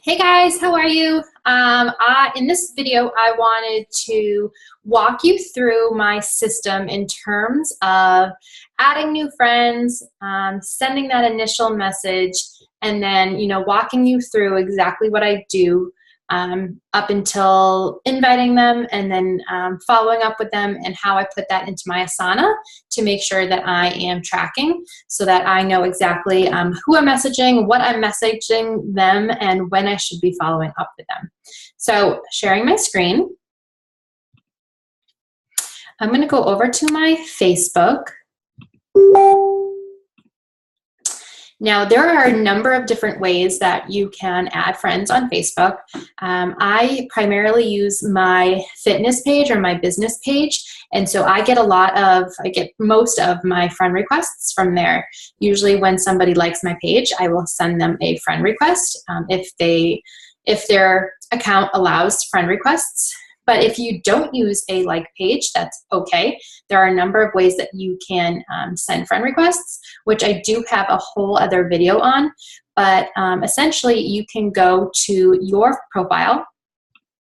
Hey guys, how are you? In this video, I wanted to walk you through my system in terms of adding new friends, sending that initial message, and then, walking you through exactly what I do up until inviting them and then following up with them and how I put that into my Asana to make sure that I am tracking so that I know exactly who I'm messaging, what I'm messaging them, and when I should be following up with them. So sharing my screen, I'm going to go over to my Facebook. Now, there are a number of different ways that you can add friends on Facebook. I primarily use my fitness page or my business page, and so I get most of my friend requests from there. Usually when somebody likes my page, I will send them a friend request if their account allows friend requests. But if you don't use a like page, that's okay. There are a number of ways that you can send friend requests, which I do have a whole other video on. But essentially, you can go to your profile,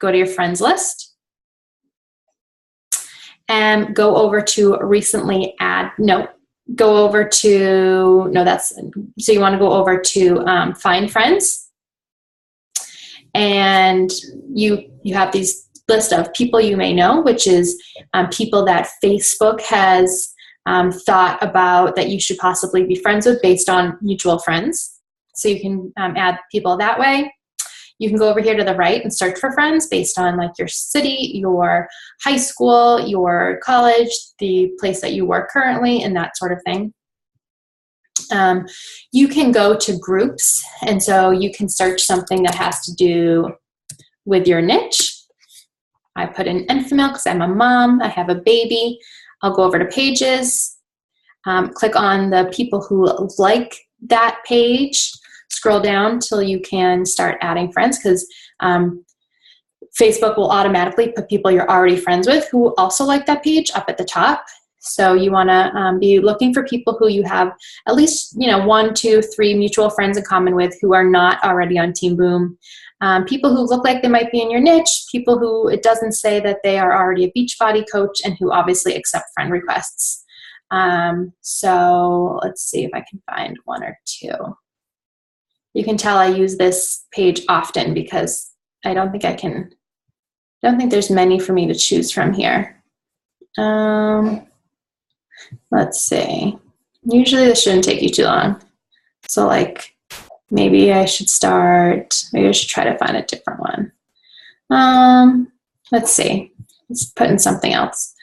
go to your friends list, and go over to recently add, so you want to go over to find friends. And you have these list of people you may know, which is people that Facebook has thought about that you should possibly be friends with based on mutual friends. So you can add people that way. You can go over here to the right and search for friends based on like your city, your high school, your college, the place that you work currently, and that sort of thing. You can go to groups, and so you can search something that has to do with your niche. I put in Enfamil because I'm a mom, I have a baby. I'll go over to pages, click on the people who like that page, scroll down till you can start adding friends because Facebook will automatically put people you're already friends with who also like that page up at the top. So you want to be looking for people who you have at least 1, 2, 3 mutual friends in common with who are not already on Team Boom. People who look like they might be in your niche, people who it doesn't say that they are already a Beachbody coach and who obviously accept friend requests. So let's see if I can find 1 or 2. You can tell I use this page often because I don't think there's many for me to choose from here. Let's see. Usually this shouldn't take you too long. So maybe I should try to find a different one. Let's see. Let's put in something else.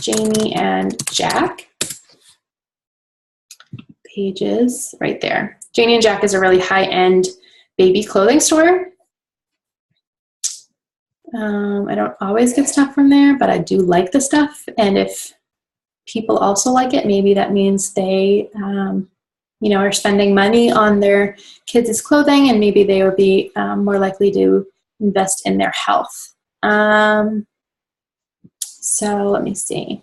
Jamie and Jack. Pages right there. Jamie and Jack is a really high-end baby clothing store. I don't always get stuff from there, but I do like the stuff. And if people also like it, maybe that means they, are spending money on their kids' clothing, and maybe they would be more likely to invest in their health. So let me see.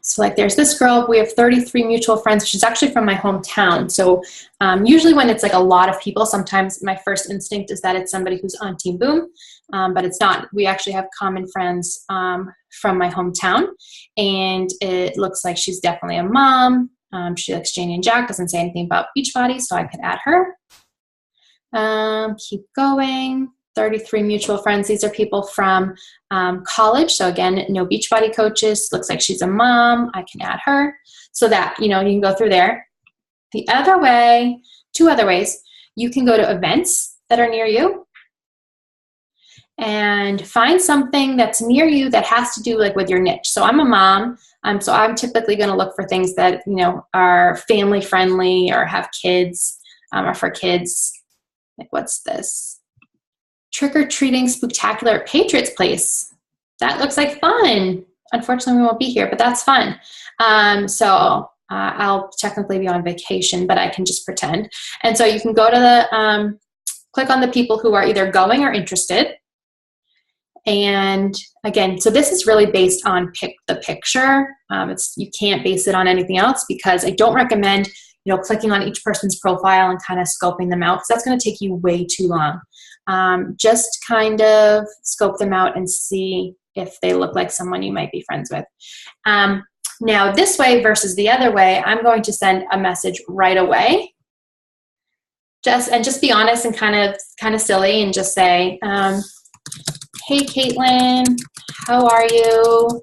So there's this girl, we have 33 mutual friends. She's actually from my hometown. So usually when it's a lot of people, sometimes my first instinct is that it's somebody who's on Team Boom, but it's not. We actually have common friends from my hometown, and it looks like she's definitely a mom. She likes Janie and Jack, doesn't say anything about Beachbody, so I could add her. Keep going. 33 mutual friends. These are people from college. So again, no Beachbody coaches. Looks like she's a mom. I can add her. So that, you can go through there. The other way, 2 other ways, you can go to events that are near you and find something that's near you that has to do with your niche. So I'm a mom. So I'm typically going to look for things that, are family friendly or have kids or for kids. What's this? Trick-or-treating spectacular at Patriots Place. That looks like fun. Unfortunately, we won't be here, but that's fun. So I'll technically be on vacation, but I can just pretend. And so you can go to click on the people who are either going or interested, And again, so this is really based on the picture. You can't base it on anything else, because I don't recommend, clicking on each person's profile and kind of scoping them out, because that's going to take you way too long. Just kind of scope them out and see if they look like someone you might be friends with. Now, this way versus the other way, I'm going to send a message right away. Just be honest and kind of silly, and just say, hey, Caitlin, how are you?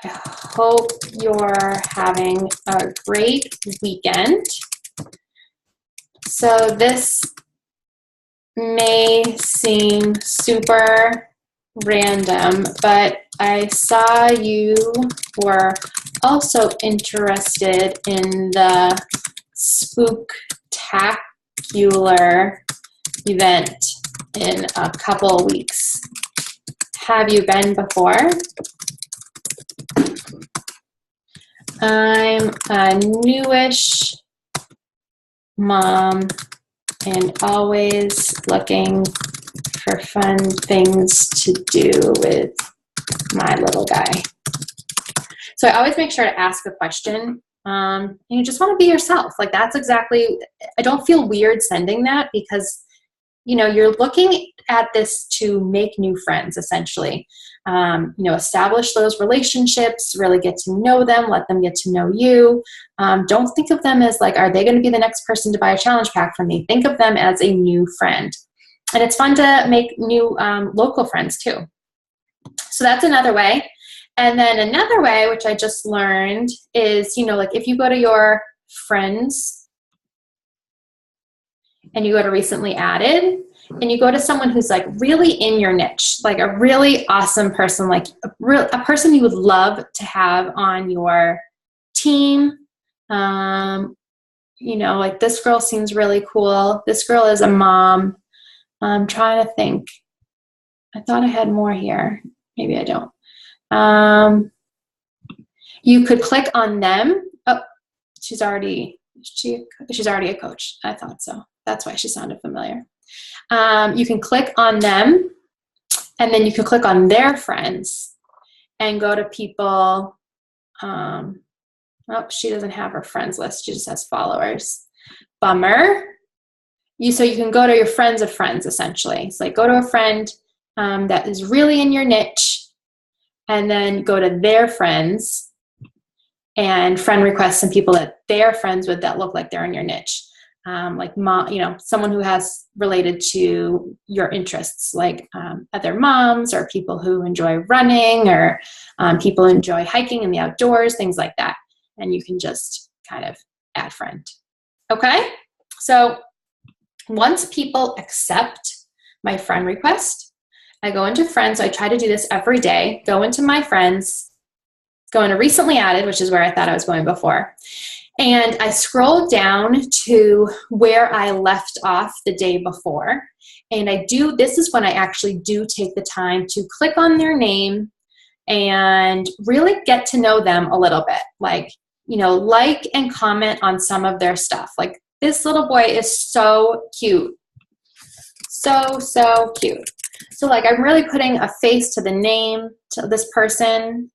I hope you're having a great weekend. So this may seem super random, but I saw you were also interested in the Spooktacular event in a couple weeks. Have you been before? I'm a newish mom and always looking for fun things to do with my little guy. So I always make sure to ask a question. And you just want to be yourself. Like, that's exactly, I don't feel weird sending that, because you're looking at this to make new friends, essentially. Establish those relationships, really get to know them, let them get to know you. Don't think of them as like, are they going to be the next person to buy a challenge pack from me? Think of them as a new friend. And it's fun to make new local friends too. So that's another way. And then another way, which I just learned, is, like if you go to your friends and you go to recently added, and you go to someone who's like really in your niche, like a really awesome person, like a person you would love to have on your team. Like, this girl seems really cool. This girl is a mom. I'm trying to think. I thought I had more here. Maybe I don't. You could click on them. Oh, she's already a coach. I thought so. That's why she sounded familiar. You can click on them, and then you can click on their friends and go to people. She doesn't have her friends list. She just has followers. Bummer. So you can go to your friends of friends, essentially. It's like, go to a friend that is really in your niche, and then go to their friends and friend request some people that they're friends with that look like they're in your niche. Like someone who has related to your interests, like other moms, or people who enjoy running, or people who enjoy hiking in the outdoors, things like that. And you can just kind of add friend. Okay? So once people accept my friend request, I go into friends. So I try to do this every day. Go into my friends, go into recently added, which is where I thought I was going before. And I scroll down to where I left off the day before. And this is when I actually do take the time to click on their name and really get to know them a little bit. Like and comment on some of their stuff. Like, this little boy is so cute. So, so cute. So like, I'm really putting a face to the name to this person.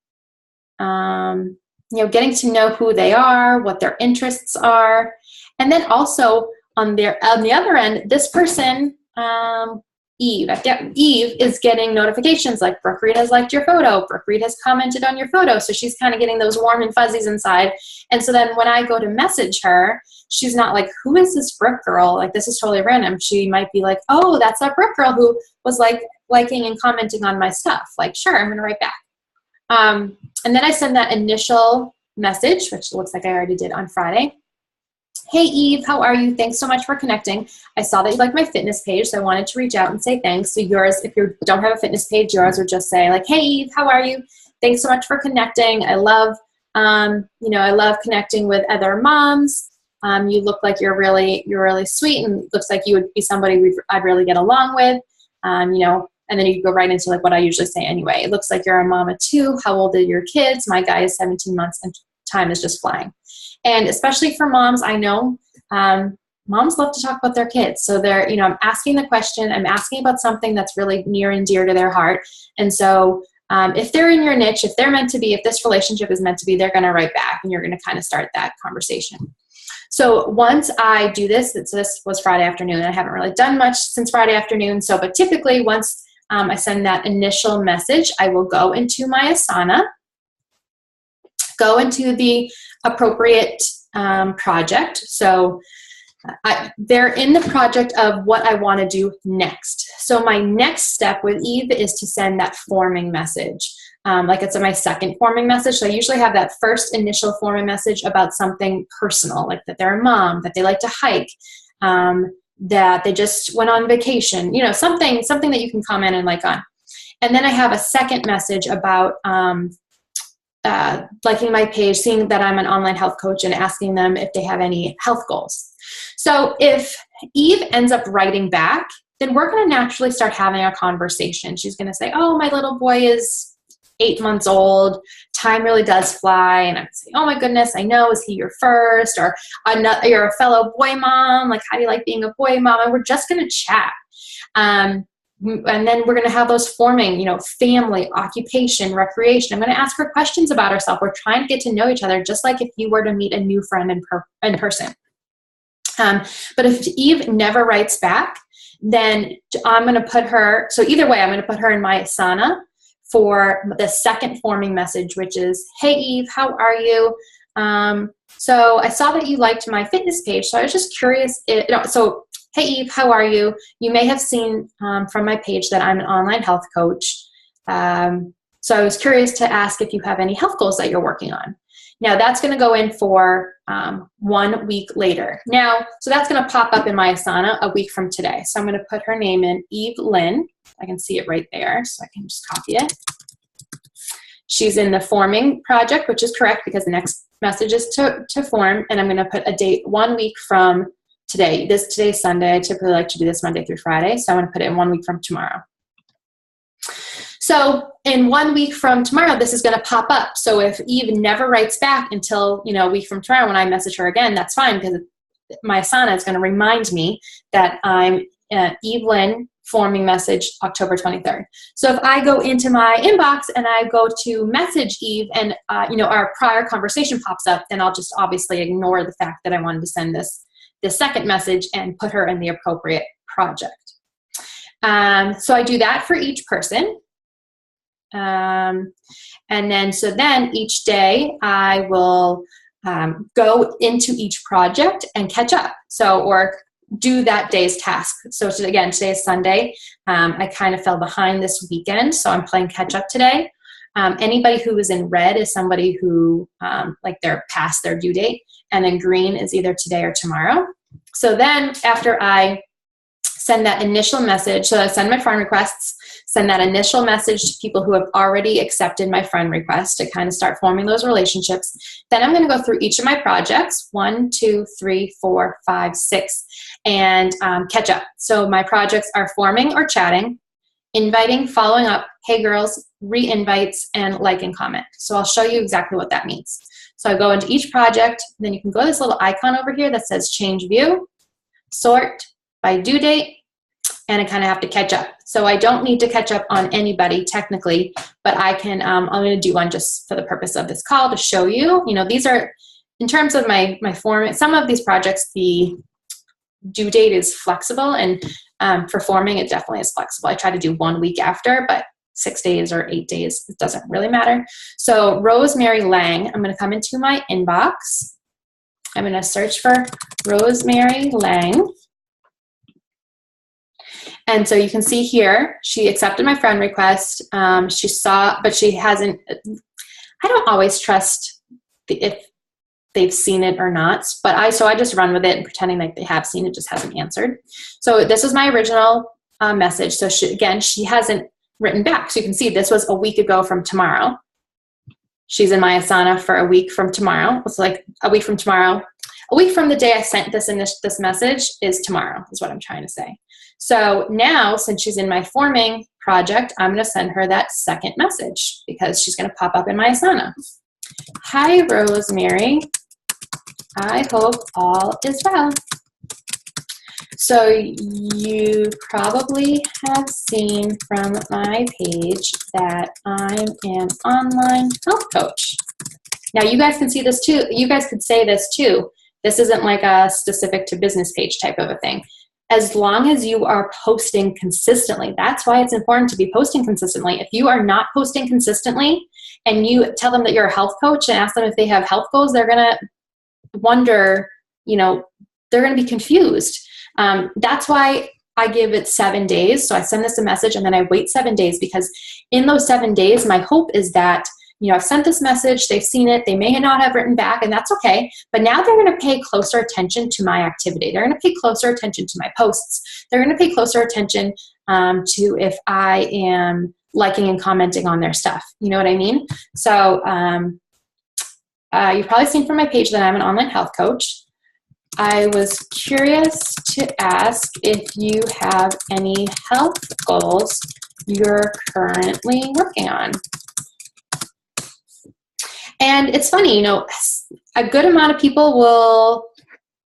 Getting to know who they are, what their interests are. And then also on the other end, this person, Eve is getting notifications like, Brooke Reed has liked your photo. Brooke Reed has commented on your photo. So she's kind of getting those warm and fuzzies inside. And so then when I go to message her, she's not like, who is this Brooke girl? Like, this is totally random. She might be like, oh, that's that Brooke girl who was like liking and commenting on my stuff. Like, sure, I'm going to write back. And then I send that initial message, which looks like I already did on Friday. Hey, Eve, how are you? Thanks so much for connecting. I saw that you like my fitness page, so I wanted to reach out and say thanks. So yours, if you don't have a fitness page, yours would just say like, hey, Eve, how are you? Thanks so much for connecting. I love, I love connecting with other moms. You look like you're really sweet, and it looks like you would be somebody I'd really get along with. And then you go right into like what I usually say anyway. It looks like you're a mama too. How old are your kids? My guy is 17 months and time is just flying. And especially for moms, I know moms love to talk about their kids. So they're, you know, I'm asking the question, I'm asking about something that's really near and dear to their heart. And so if they're in your niche, if they're meant to be, if this relationship is meant to be, they're going to write back and you're going to kind of start that conversation. So once I do this, so this was Friday afternoon. I haven't really done much since Friday afternoon. So, but typically once I send that initial message, I will go into my Asana, go into the appropriate project. So they're in the project of what I want to do next. So my next step with Eve is to send that forming message. Like it's my second forming message. So I usually have that first initial forming message about something personal, like that they're a mom, that they like to hike, that they just went on vacation, you know, something that you can comment and like on. And then I have a second message about liking my page, seeing that I'm an online health coach, and asking them if they have any health goals. So if Eve ends up writing back, then we're going to naturally start having a conversation. She's going to say, oh, my little boy is 8 months old. Time really does fly. And I'm saying, oh my goodness, I know. Is he your first? Or you're a fellow boy mom? Like, how do you like being a boy mom? And we're just going to chat. And then we're going to have those forming, you know, family, occupation, recreation. I'm going to ask her questions about herself. We're trying to get to know each other, just like if you were to meet a new friend in person. But if Eve never writes back, then I'm going to put her, so either way, I'm going to put her in my Asana for the second forming message, which is, hey, Eve, how are you? So I saw that you liked my fitness page. So I was just curious. So, hey, Eve, how are you? You may have seen from my page that I'm an online health coach. So I was curious to ask if you have any health goals that you're working on. Now that's going to go in for 1 week later. Now, so that's going to pop up in my Asana a week from today. So I'm going to put her name in, Eve Lynn. I can see it right there, so I can just copy it. She's in the forming project, which is correct because the next message is to form, and I'm going to put a date 1 week from today. Today's Sunday. I typically like to do this Monday through Friday, so I'm going to put it in 1 week from tomorrow. So in 1 week from tomorrow, this is going to pop up. So if Eve never writes back until, you know, a week from tomorrow when I message her again, that's fine because my Asana is going to remind me that I'm Eve Lynn forming message October 23rd. So if I go into my inbox and I go to message Eve and, you know, our prior conversation pops up, then I'll just obviously ignore the fact that I wanted to send this second message and put her in the appropriate project. So I do that for each person. And then each day I will go into each project and catch up. So, or do that day's task. So again, today is Sunday. I kind of fell behind this weekend, so I'm playing catch up today. Anybody who is in red is somebody who like they're past their due date, and then green is either today or tomorrow. So then after I send that initial message, so I send my friend requests, send that initial message to people who have already accepted my friend request to kind of start forming those relationships. Then I'm going to go through each of my projects, 1, 2, 3, 4, 5, 6, and catch up. So my projects are forming or chatting, inviting, following up, hey girls, re-invites, and like and comment. So I'll show you exactly what that means. So I go into each project, then you can go to this little icon over here that says change view, sort by due date, and I kind of have to catch up. So I don't need to catch up on anybody technically, but I can, I'm going to do one just for the purpose of this call to show you, you know, these are, in terms of my form, some of these projects, the due date is flexible, and for forming, it definitely is flexible. I try to do 1 week after, but 6 days or 8 days, it doesn't really matter. So Rosemary Lang, I'm going to come into my inbox. I'm going to search for Rosemary Lang. And so you can see here, she accepted my friend request. She saw, but she hasn't, I don't always trust if they've seen it or not, but so I just run with it and pretending like they have seen it, just hasn't answered. So this was my original message. So she hasn't written back. So you can see this was a week ago from tomorrow. She's in my Asana for a week from tomorrow. It's like a week from tomorrow. A week from the day I sent this message is tomorrow, is what I'm trying to say. So now, since she's in my forming project, I'm going to send her that second message because she's going to pop up in my Asana. Hi, Rosemary. I hope all is well. So you probably have seen from my page that I'm an online health coach. Now you guys can see this too. You guys could say this too. This isn't like a specific to business page type of a thing. As long as you are posting consistently, that's why it's important to be posting consistently. If you are not posting consistently and you tell them that you're a health coach and ask them if they have health goals, they're going to wonder, you know, they're going to be confused. That's why I give it 7 days. So I send this a message and then I wait 7 days, because in those 7 days, my hope is that, you know, I've sent this message, they've seen it, they may not have written back, and that's okay, but now they're going to pay closer attention to my activity. They're going to pay closer attention to my posts. They're going to pay closer attention to if I am liking and commenting on their stuff. You know what I mean? So you've probably seen from my page that I'm an online health coach. I was curious to ask if you have any health goals you're currently working on. And it's funny, you know, a good amount of people will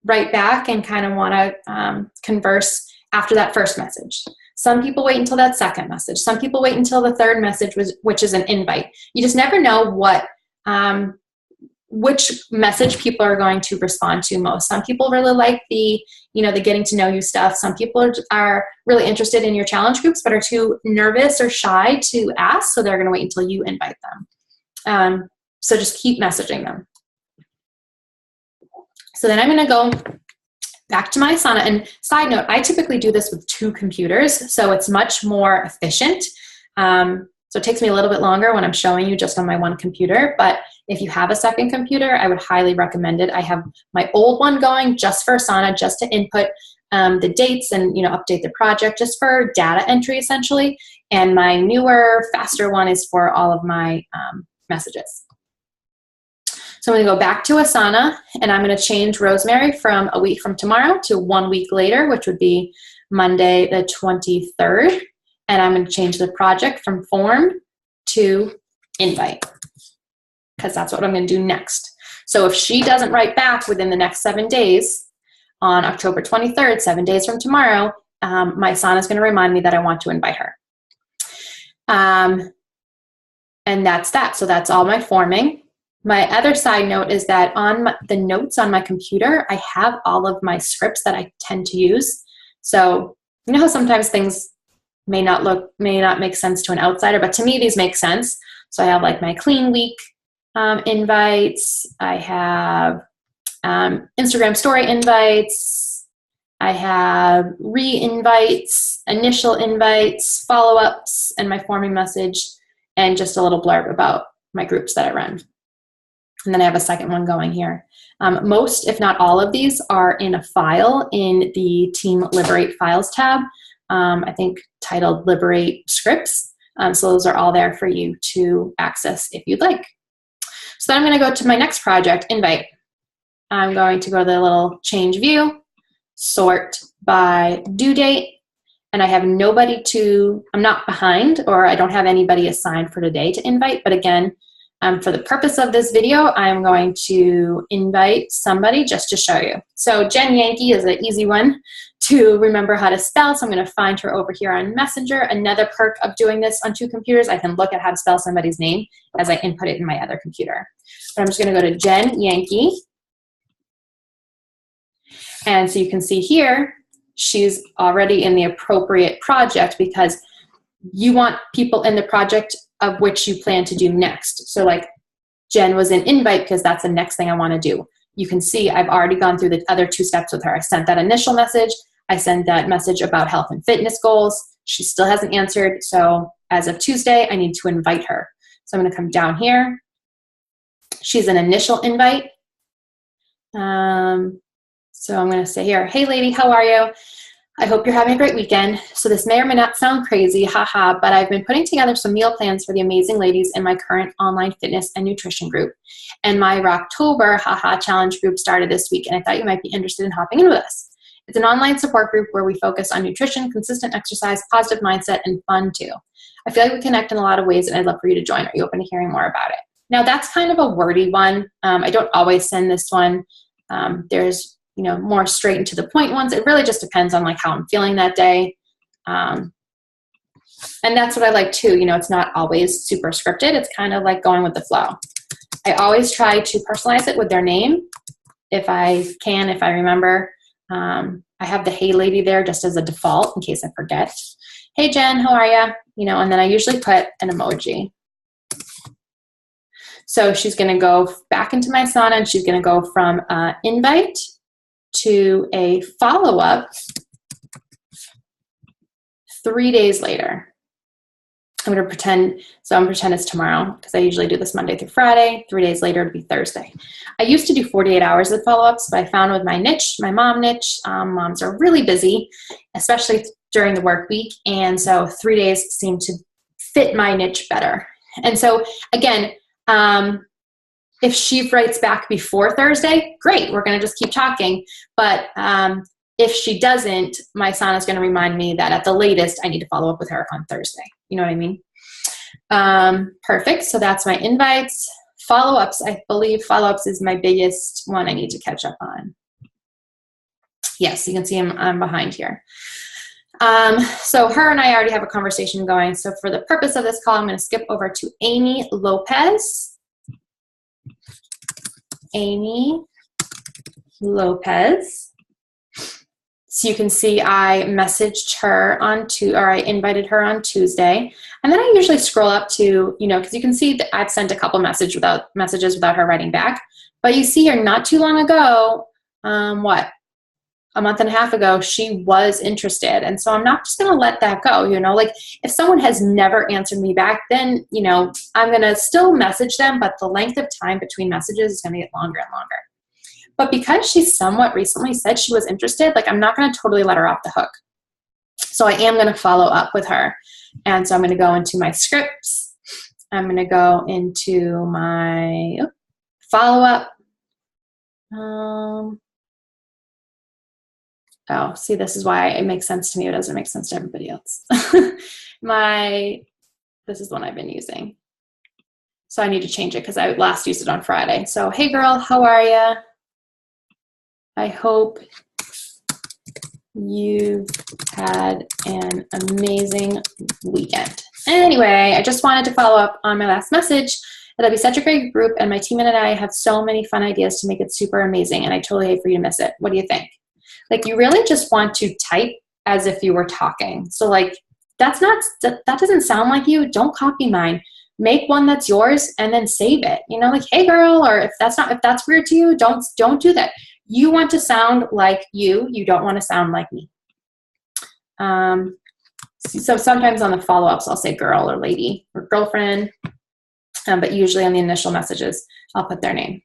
write back and kind of want to converse after that first message. Some people wait until that second message. Some people wait until the third message, which is an invite. You just never know what which message people are going to respond to most. Some people really like the, you know, the getting to know you stuff. Some people are really interested in your challenge groups but are too nervous or shy to ask, so they're going to wait until you invite them. So just keep messaging them. So then I'm going to go back to my Asana. And side note, I typically do this with 2 computers, so it's much more efficient. So it takes me a little bit longer when I'm showing you just on my one computer, but if you have a second computer, I would highly recommend it. I have my old one going just for Asana, just to input the dates and, you know, update the project, just for data entry essentially. And my newer, faster one is for all of my messages. So I'm going to go back to Asana, and I'm going to change Rosemary from a week from tomorrow to 1 week later, which would be Monday the 23rd. And I'm going to change the project from form to invite, because that's what I'm going to do next. So if she doesn't write back within the next 7 days, on October 23rd, 7 days from tomorrow, my Asana is going to remind me that I want to invite her. And that's that. So that's all my forming. My other side note is that on the notes on my computer, I have all of my scripts that I tend to use. So you know how sometimes things may not make sense to an outsider, but to me these make sense. So I have like my clean week invites, I have Instagram story invites, I have re-invites, initial invites, follow-ups, and my forming message, and just a little blurb about my groups that I run. And then I have a second one going here. Most, if not all of these, are in a file in the Team Liberate Files tab, I think titled Liberate Scripts. So those are all there for you to access if you'd like. So then I'm going to go to my next project, Invite. I'm going to go to the little change view, sort by due date, and I have nobody I'm not behind, or I don't have anybody assigned for today to invite, but again, for the purpose of this video, I'm going to invite somebody just to show you. So Jen Yankee is an easy one to remember how to spell, so I'm going to find her over here on Messenger. Another perk of doing this on 2 computers, I can look at how to spell somebody's name as I input it in my other computer. But I'm just going to go to Jen Yankee. And so you can see here, she's already in the appropriate project, because you want people in the project of which you plan to do next. So like Jen was in invite because that's the next thing I want to do. You can see I've already gone through the other 2 steps with her. I sent that initial message. I sent that message about health and fitness goals. She still hasn't answered. So as of Tuesday, I need to invite her. So I'm going to come down here. She's an initial invite. So I'm going to say here, hey lady, how are you? I hope you're having a great weekend. So this may or may not sound crazy, haha, but I've been putting together some meal plans for the amazing ladies in my current online fitness and nutrition group. And my Rocktober, haha, challenge group started this week, and I thought you might be interested in hopping in with us. It's an online support group where we focus on nutrition, consistent exercise, positive mindset, and fun too. I feel like we connect in a lot of ways, and I'd love for you to join. Are you open to hearing more about it? Now that's kind of a wordy one. I don't always send this one. There's more straight and to the point ones. It really just depends on like how I'm feeling that day. And that's what I like too. It's not always super scripted. It's kind of like going with the flow. I always try to personalize it with their name if I can, if I remember. I have the hey lady there just as a default in case I forget. Hey Jen, how are you? And then I usually put an emoji. So she's going to go back into my Asana and she's going to go from invite to a follow-up 3 days later. I'm going to pretend it's tomorrow because I usually do this Monday through Friday. 3 days later, it'll be Thursday. I used to do 48 hours of follow-ups, but I found with my niche, my mom niche, moms are really busy, especially during the work week. And so 3 days seem to fit my niche better. And so again, if she writes back before Thursday, great, we're going to just keep talking. But if she doesn't, my Asana is going to remind me that at the latest, I need to follow up with her on Thursday. You know what I mean? Perfect. So that's my invites. Follow-ups, I believe follow-ups is my biggest one I need to catch up on. Yes, you can see I'm behind here. So her and I already have a conversation going. So for the purpose of this call, I'm going to skip over to Amy Lopez. Amy Lopez. So you can see I messaged her I invited her on Tuesday. And then I usually scroll up to, because you can see that I've sent a couple messages without her writing back. But you see here not too long ago, a month and a half ago, she was interested. And so I'm not just going to let that go. Like if someone has never answered me back, then, I'm going to still message them, but the length of time between messages is going to get longer and longer. But because she somewhat recently said she was interested, like I'm not going to totally let her off the hook. So I am going to follow up with her. And so I'm going to go into my scripts. I'm going to go into my follow-up. See, this is why it makes sense to me. It doesn't make sense to everybody else. This is the one I've been using. So I need to change it because I last used it on Friday. So, hey girl, how are you? I hope you've had an amazing weekend. Anyway, I just wanted to follow up on my last message. It'll be such a great group, and my team and I have so many fun ideas to make it super amazing, and I totally hate for you to miss it. What do you think? Like, you really just want to type as if you were talking. So, like, that doesn't sound like you. Don't copy mine. Make one that's yours and then save it. Like, hey girl, or if that's weird to you, don't do that. You want to sound like you. You don't want to sound like me. So sometimes on the follow-ups, I'll say girl or lady or girlfriend. But usually on the initial messages, I'll put their name.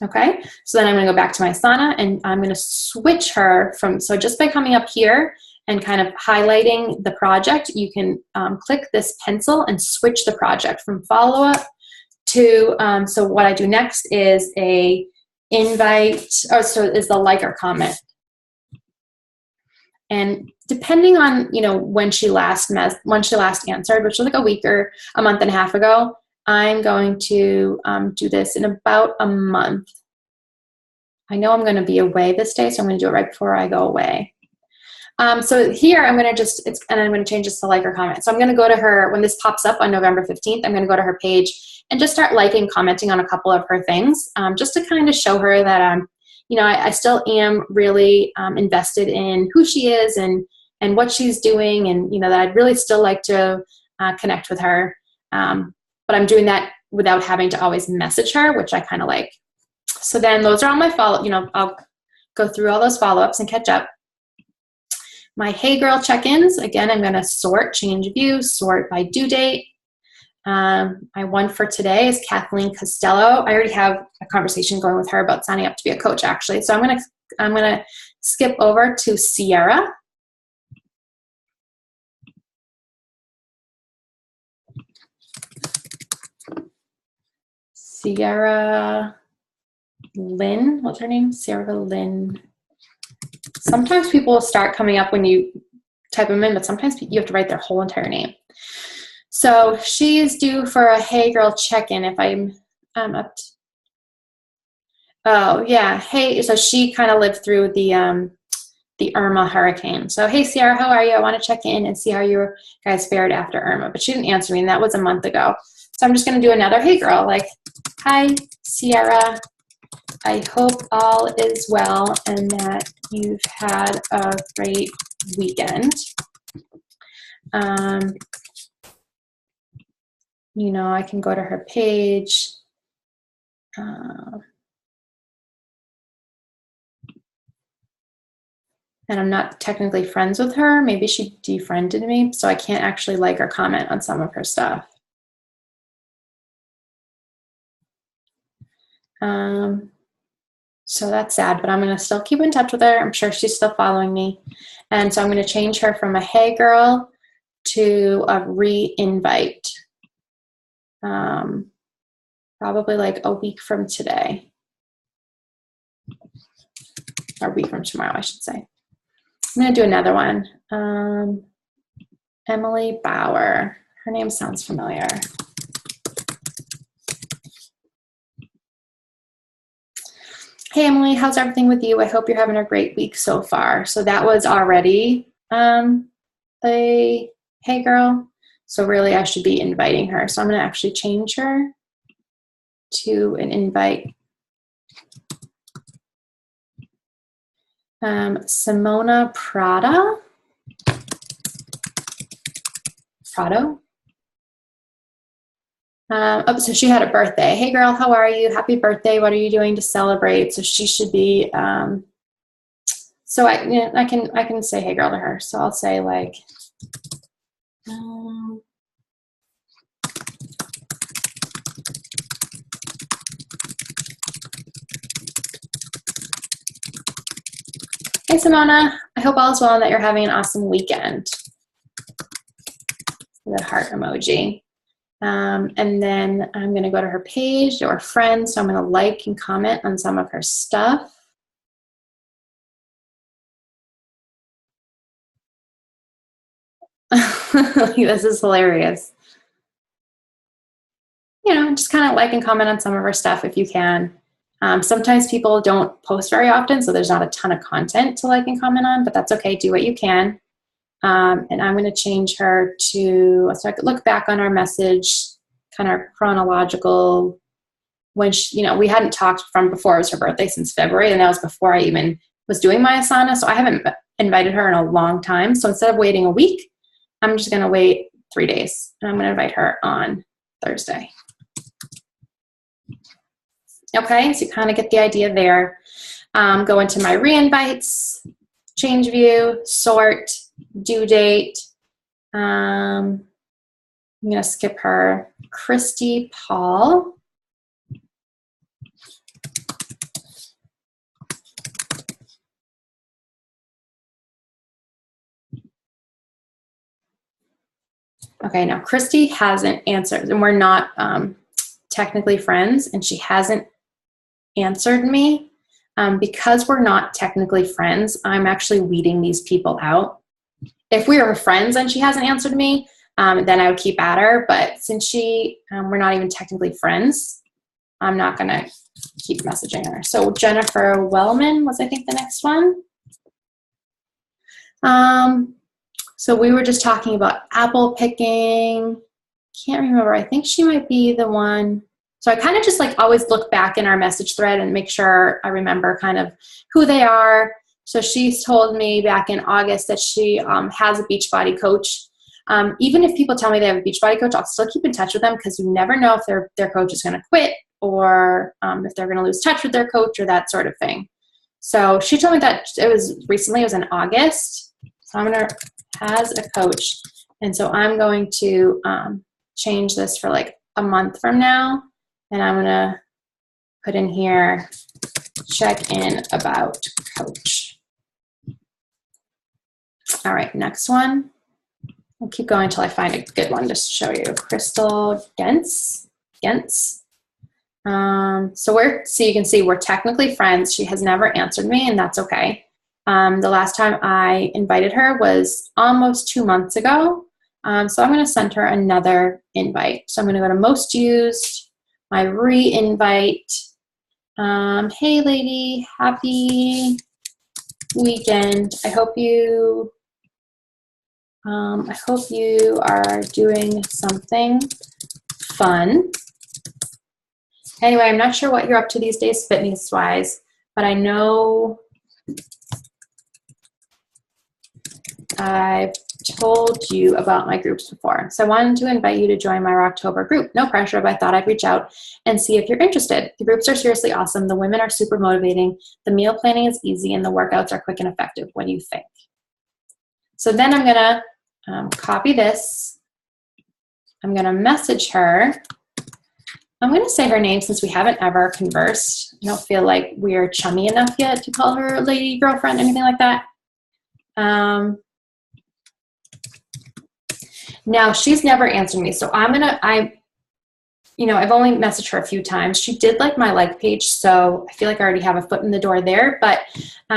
Okay, so then I'm going to go back to my Asana, and I'm going to switch her so just by coming up here and kind of highlighting the project, you can click this pencil and switch the project from follow-up to, so what I do next is a invite, is the like or comment. And depending on, when she last answered, which was like a week or a month and a half ago, I'm going to do this in about a month. I know I'm going to be away this day, so I'm going to do it right before I go away. So here I'm going to and I'm going to change this to like or comment. So I'm going to go to her, when this pops up on November 15th, I'm going to go to her page and just start liking, commenting on a couple of her things, just to kind of show her that I still am really invested in who she is and what she's doing, and that I'd really still like to connect with her. But I'm doing that without having to always message her, which I kind of like. So then those are all my I'll go through all those follow-ups and catch up. My Hey Girl check-ins, again, I'm going to change view, sort by due date. My one for today is Kathleen Costello. I already have a conversation going with her about signing up to be a coach, actually. So I'm gonna skip over to Sierra. Sierra Lynn, what's her name? Sierra Lynn. Sometimes people will start coming up when you type them in, but sometimes you have to write their whole entire name. So she's due for a Hey Girl check-in if I'm up to. Oh, yeah. Hey, so she kind of lived through the Irma hurricane. So, hey, Sierra, how are you? I want to check in and see how you guys fared after Irma. But she didn't answer me, and that was a month ago. So I'm just going to do another, hey, girl, like, hi, Sierra. I hope all is well and that you've had a great weekend. You know, I can go to her page. And I'm not technically friends with her. Maybe she defriended me, so I can't actually like or comment on some of her stuff. So that's sad, but I'm going to still keep in touch with her. I'm sure she's still following me. And so I'm going to change her from a hey girl to a re-invite. Probably like a week from today. Or a week from tomorrow, I should say. I'm going to do another one. Emily Bauer. Her name sounds familiar. Hey, Emily, how's everything with you? I hope you're having a great week so far. So that was already a hey girl. So really I should be inviting her. So I'm going to actually change her to an invite. Simona Prado. So she had a birthday. Hey girl, how are you? Happy birthday. What are you doing to celebrate? So she should be, so I can say hey girl to her. So I'll say like, hey Simona, I hope all is well and that you're having an awesome weekend. The heart emoji. And then I'm going to go to her page or friends. So I'm going to like and comment on some of her stuff. This is hilarious. You know, just kind of like and comment on some of her stuff if you can. Sometimes people don't post very often, so there's not a ton of content to like and comment on, but that's okay. Do what you can. And I'm going to change her to, so I could look back on our message, kind of chronological, when she, you know, we hadn't talked from before it was her birthday since February, and that was before I even was doing my Asana, so I haven't invited her in a long time. So instead of waiting a week, I'm just going to wait 3 days, and I'm going to invite her on Thursday. Okay, so you kind of get the idea there. Go into my re-invites, change view, sort, due date. I'm going to skip her. Christy Paul. Okay, now Christy hasn't answered, and we're not technically friends, and she hasn't answered me. Because we're not technically friends, I'm actually weeding these people out. If we were friends and she hasn't answered me, then I would keep at her. But since we're not even technically friends, I'm not going to keep messaging her. So Jennifer Wellman was, I think, the next one. So we were just talking about apple picking. Can't remember. I think she might be the one. So I kind of just like always look back in our message thread and make sure I remember kind of who they are. So she's told me back in August that she has a Beachbody coach. Even if people tell me they have a Beachbody coach, I'll still keep in touch with them because you never know if their coach is going to quit or if they're going to lose touch with their coach or that sort of thing. So she told me that it was in August. So I'm going to has a coach. And so I'm going to change this for like a month from now. And I'm going to put in here, check in about coach. All right, next one. I'll keep going until I find a good one to show you. Crystal Gentz. So you can see we're technically friends. She has never answered me, and that's okay. The last time I invited her was almost 2 months ago. So I'm going to send her another invite. So I'm going to go to most used, my re-invite. Hey lady, happy weekend. I hope you are doing something fun. Anyway, I'm not sure what you're up to these days fitness-wise, but I know I've told you about my groups before. So I wanted to invite you to join my October group. No pressure, but I thought I'd reach out and see if you're interested. The groups are seriously awesome. The women are super motivating. The meal planning is easy and the workouts are quick and effective. What do you think? So then I'm gonna copy this. I'm gonna message her. I'm gonna say her name since we haven't ever conversed. I don't feel like we're chummy enough yet to call her lady, girlfriend, anything like that. Now she's never answered me, so I've only messaged her a few times. She did like my like page, so I feel like I already have a foot in the door there, but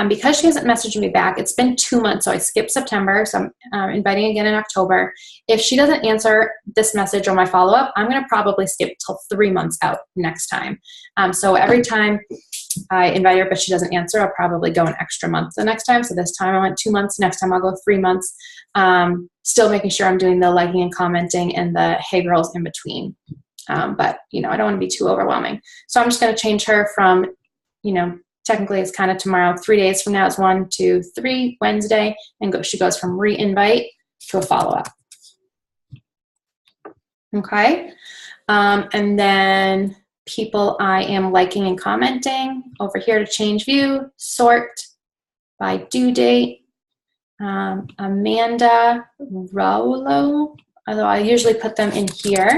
because she hasn't messaged me back, it's been 2 months, so I skipped September, so I'm inviting again in October. If she doesn't answer this message or my follow-up, I'm gonna probably skip till 3 months out next time. So every time I invite her, but she doesn't answer, I'll probably go an extra month the next time. So this time I went 2 months, next time I'll go 3 months. Still making sure I'm doing the liking and commenting and the hey girls in between. But I don't want to be too overwhelming. So I'm just going to change her from, technically it's kind of tomorrow, 3 days from now is 1, 2, 3, Wednesday, and she goes from re-invite to a follow-up. Okay. And then people I am liking and commenting over here to change view, sort by due date. Amanda Rowlo, although I usually put them in here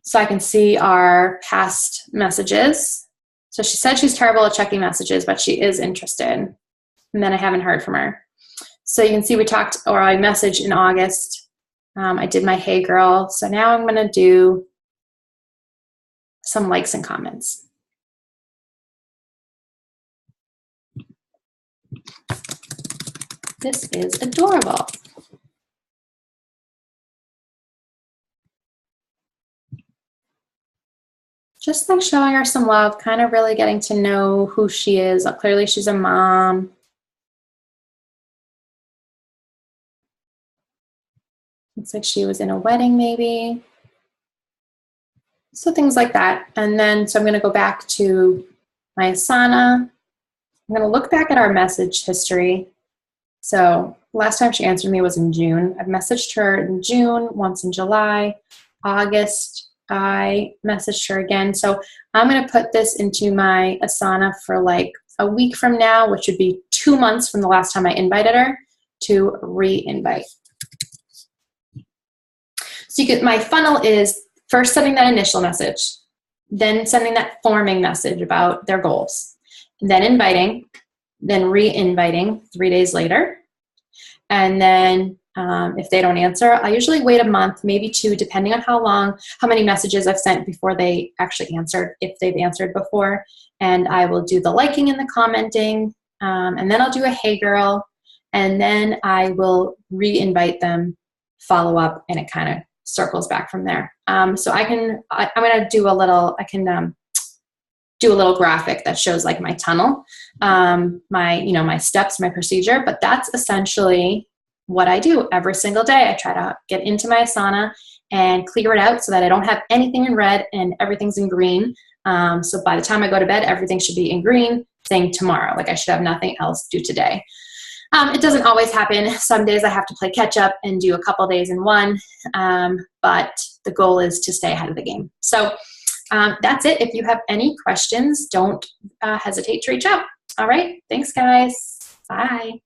so I can see our past messages. So she said she's terrible at checking messages, but she is interested. And then I haven't heard from her. So you can see I messaged in August. I did my hey girl. So now I'm going to do some likes and comments. This is adorable. Just like showing her some love, kind of really getting to know who she is. Clearly she's a mom. Looks like she was in a wedding maybe. So things like that. And then, so I'm gonna go back to my Asana. I'm gonna look back at our message history. So last time she answered me was in June. I've messaged her in June, once in July, August, I messaged her again. So I'm going to put this into my Asana for like a week from now, which would be 2 months from the last time I invited her, to re-invite. So my funnel is first sending that initial message, then sending that forming message about their goals, then inviting, then re-inviting 3 days later. And then if they don't answer, I usually wait a month, maybe 2, depending on how many messages I've sent before they actually answered, if they've answered before. And I will do the liking and the commenting, and then I'll do a hey girl, and then I will re-invite them, follow up, and it kind of circles back from there. So I'm gonna do do a little graphic that shows like my tunnel, my steps, my procedure, but that's essentially what I do every single day. I try to get into my Asana and clear it out so that I don't have anything in red and everything's in green. So by the time I go to bed, everything should be in green, saying tomorrow, like I should have nothing else due today. It doesn't always happen. Some days I have to play catch up and do a couple days in one, but the goal is to stay ahead of the game. So that's it. If you have any questions, don't hesitate to reach out. All right. Thanks, guys. Bye.